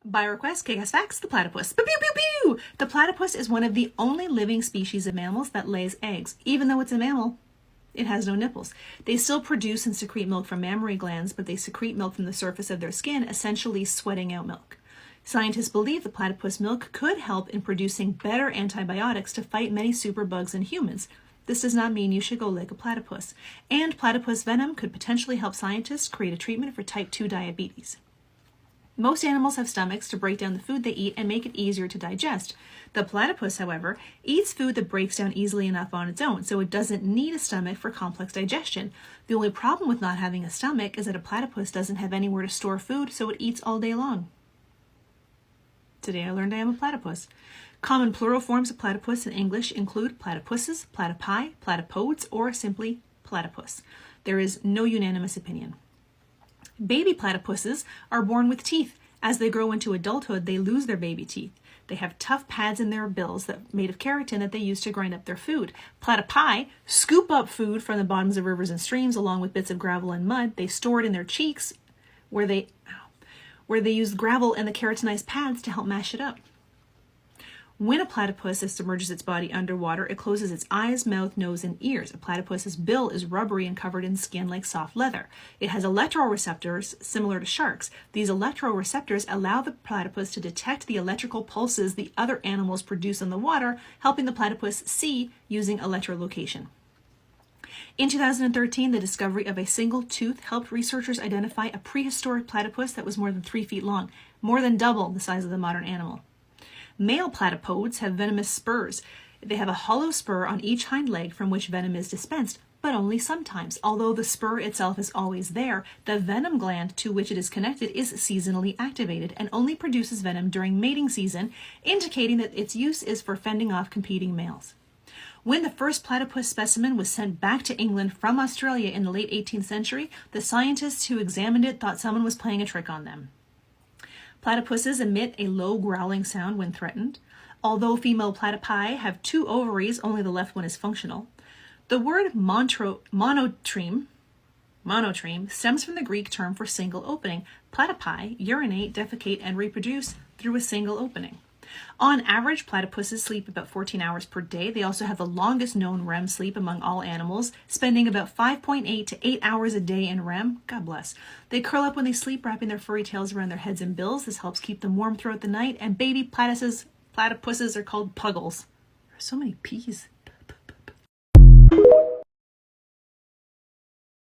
By request, Kick-Ass Facts, the platypus. Pew, pew, pew, pew! The platypus is one of the only living species of mammals that lays eggs. Even though it's a mammal, it has no nipples. They still produce and secrete milk from mammary glands, but they secrete milk from the surface of their skin, essentially sweating out milk. Scientists believe the platypus milk could help in producing better antibiotics to fight many superbugs in humans. This does not mean you should go lick a platypus. And platypus venom could potentially help scientists create a treatment for type 2 diabetes. Most animals have stomachs to break down the food they eat and make it easier to digest. The platypus, however, eats food that breaks down easily enough on its own, so it doesn't need a stomach for complex digestion. The only problem with not having a stomach is that a platypus doesn't have anywhere to store food, so it eats all day long. Today I learned I am a platypus. Common plural forms of platypus in English include platypuses, platypi, platypodes, or simply platypus. There is no unanimous opinion. Baby platypuses are born with teeth. As they grow into adulthood, they lose their baby teeth. They have tough pads in their bills made of keratin that they use to grind up their food. Platypi scoop up food from the bottoms of rivers and streams along with bits of gravel and mud. They store it in their cheeks where they use gravel and the keratinized pads to help mash it up. When a platypus submerges its body underwater, it closes its eyes, mouth, nose, and ears. A platypus's bill is rubbery and covered in skin like soft leather. It has electroreceptors similar to sharks. These electroreceptors allow the platypus to detect the electrical pulses the other animals produce in the water, helping the platypus see using electrolocation. In 2013, the discovery of a single tooth helped researchers identify a prehistoric platypus that was more than 3 feet long, more than double the size of the modern animal. Male platypodes have venomous spurs. They have a hollow spur on each hind leg from which venom is dispensed, but only sometimes. Although the spur itself is always there, the venom gland to which it is connected is seasonally activated and only produces venom during mating season, indicating that its use is for fending off competing males. When the first platypus specimen was sent back to England from Australia in the late 18th century, the scientists who examined it thought someone was playing a trick on them. Platypuses emit a low growling sound when threatened. Although female platypi have 2 ovaries, only the left one is functional. The word monotreme stems from the Greek term for single opening. Platypi urinate, defecate, and reproduce through a single opening. On average, platypuses sleep about 14 hours per day. They also have the longest known REM sleep among all animals, spending about 5.8 to 8 hours a day in REM. God bless. They curl up when they sleep, wrapping their furry tails around their heads and bills. This helps keep them warm throughout the night. And baby platypuses are called puggles. There are so many P's.